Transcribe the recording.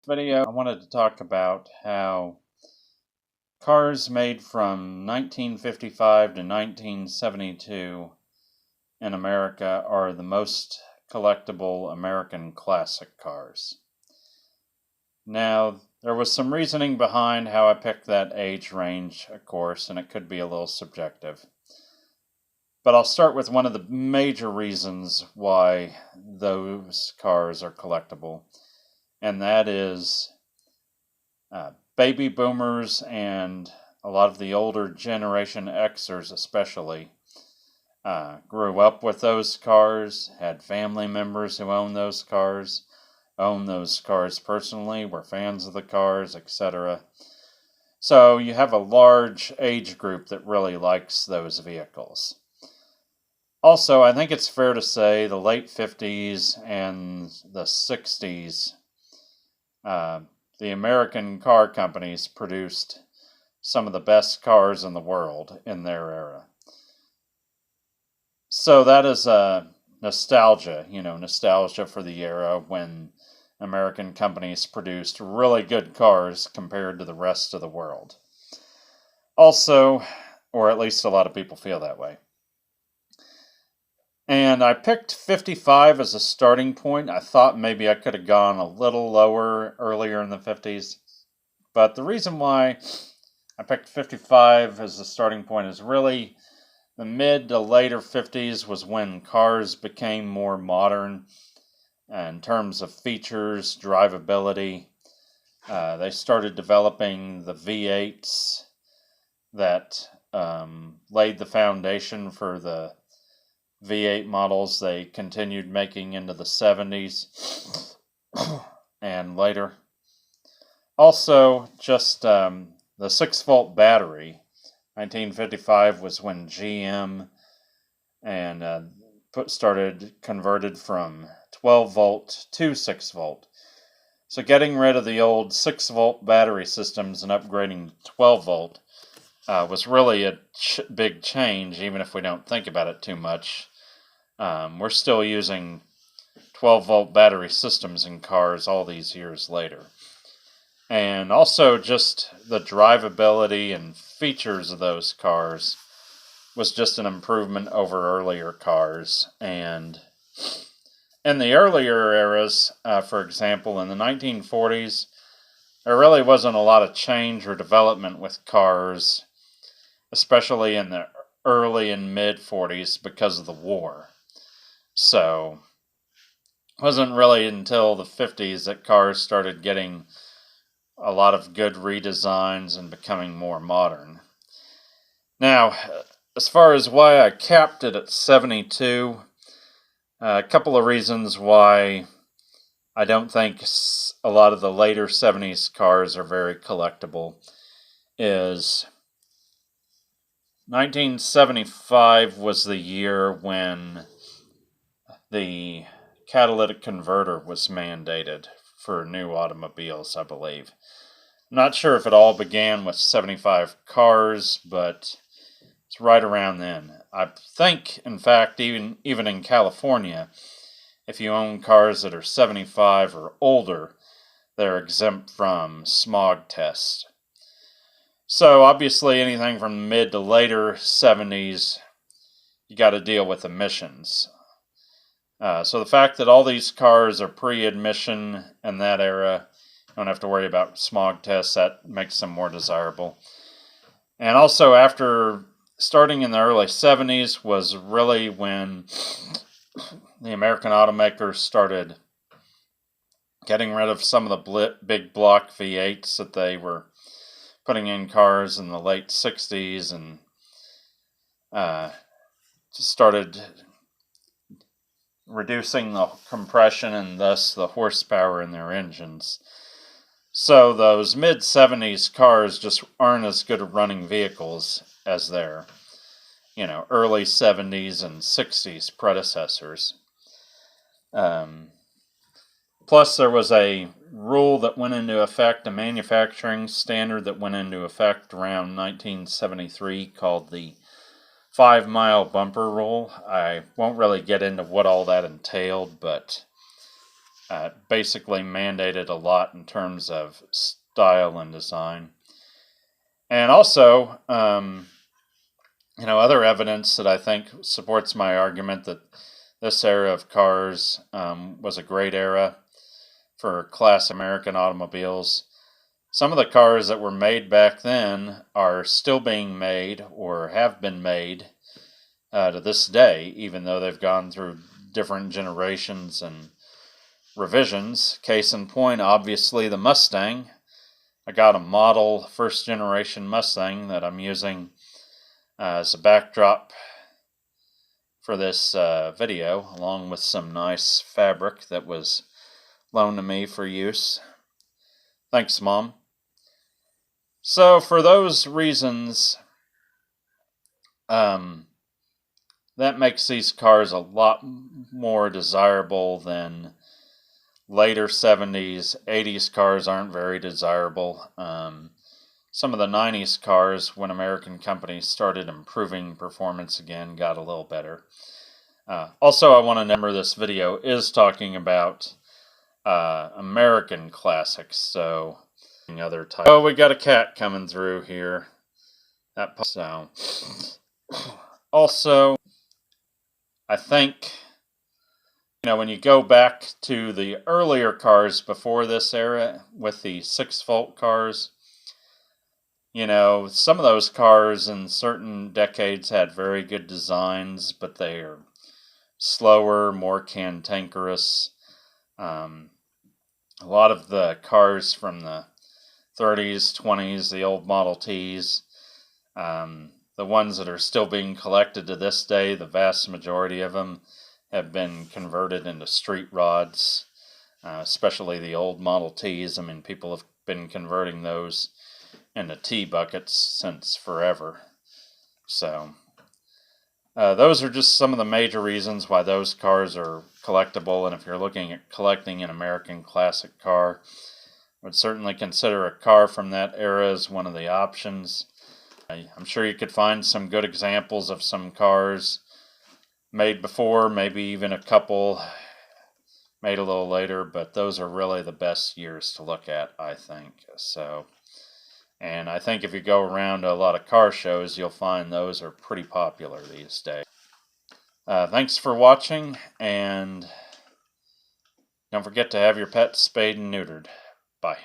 Video, I wanted to talk about how cars made from 1955 to 1972 in America are the most collectible American classic cars. Now, there was some reasoning behind how I picked that age range, of course, and it could be a little subjective. But I'll start with one of the major reasons why those cars are collectible, and that is baby boomers and a lot of the older Generation Xers especially grew up with those cars, had family members who owned those cars personally, were fans of the cars, etc. So you have a large age group that really likes those vehicles. Also, I think it's fair to say the late 50s and the 60s, the American car companies produced some of the best cars in the world in their era. So that is nostalgia, nostalgia for the era when American companies produced really good cars compared to the rest of the world. Also, or at least a lot of people feel that way. And I picked 55 as a starting point. I thought maybe I could have gone a little lower earlier in the 50s. But the reason why I picked 55 as the starting point is really the mid to later 50s was when cars became more modern in terms of features, drivability. They started developing the V8s that laid the foundation for the V8 models they continued making into the 70s and later. Also, just the 6-volt battery. 1955 was when GM and converted from 12-volt to 6-volt. So getting rid of the old 6-volt battery systems and upgrading to 12-volt was really a big change, even if we don't think about it too much. We're still using 12-volt battery systems in cars all these years later. And also just the drivability and features of those cars was just an improvement over earlier cars. And in the earlier eras, for example, in the 1940s, there really wasn't a lot of change or development with cars, especially in the early and mid 40s because of the war. So it wasn't really until the 50s that cars started getting a lot of good redesigns and becoming more modern. Now, as far as why I capped it at 72, a couple of reasons why I don't think a lot of the later 70s cars are very collectible is 1975 was the year when the catalytic converter was mandated for new automobiles, I believe. I'm not sure if it all began with 75 cars, but it's right around then. I think, in fact, even in California, if you own cars that are 75 or older, they're exempt from smog tests. So obviously anything from mid to later 70s, you got to deal with emissions. So the fact that all these cars are pre-emission in that era, you don't have to worry about smog tests, that makes them more desirable. And also after starting in the early 70s was really when the American automakers started getting rid of some of the big block V8s that they were putting in cars in the late 60s and just started reducing the compression and thus the horsepower in their engines. So those mid-70s cars just aren't as good at running vehicles as their, early 70s and 60s predecessors. Plus, there was a rule that went into effect, a manufacturing standard that went into effect around 1973 called the 5-mile bumper rule. I won't really get into what all that entailed, but basically mandated a lot in terms of style and design. And also, other evidence that I think supports my argument that this era of cars was a great era for class American automobiles. Some of the cars that were made back then are still being made or have been made to this day, even though they've gone through different generations and revisions. Case in point, obviously, the Mustang. I got a model first generation Mustang that I'm using as a backdrop for this video, along with some nice fabric that was loaned to me for use. Thanks, Mom. So for those reasons, that makes these cars a lot more desirable than later 70s, 80s cars aren't very desirable. Some of the 90s cars, when American companies started improving performance again, got a little better. Also, I want to remember this video is talking about American classics, so other types. Oh, we got a cat coming through here. So, also, I think, when you go back to the earlier cars before this era with the 6-volt cars, some of those cars in certain decades had very good designs, but they are slower, more cantankerous. A lot of the cars from the 30s, 20s, the old Model Ts, the ones that are still being collected to this day, the vast majority of them have been converted into street rods, especially the old Model Ts. I mean, people have been converting those into T-buckets since forever. So, those are just some of the major reasons why those cars are collectible, and if you're looking at collecting an American classic car, I would certainly consider a car from that era as one of the options. I'm sure you could find some good examples of some cars made before, maybe even a couple made a little later, but those are really the best years to look at, I think. So, and I think if you go around to a lot of car shows, you'll find those are pretty popular these days. Thanks for watching, and don't forget to have your pets spayed and neutered. Bye.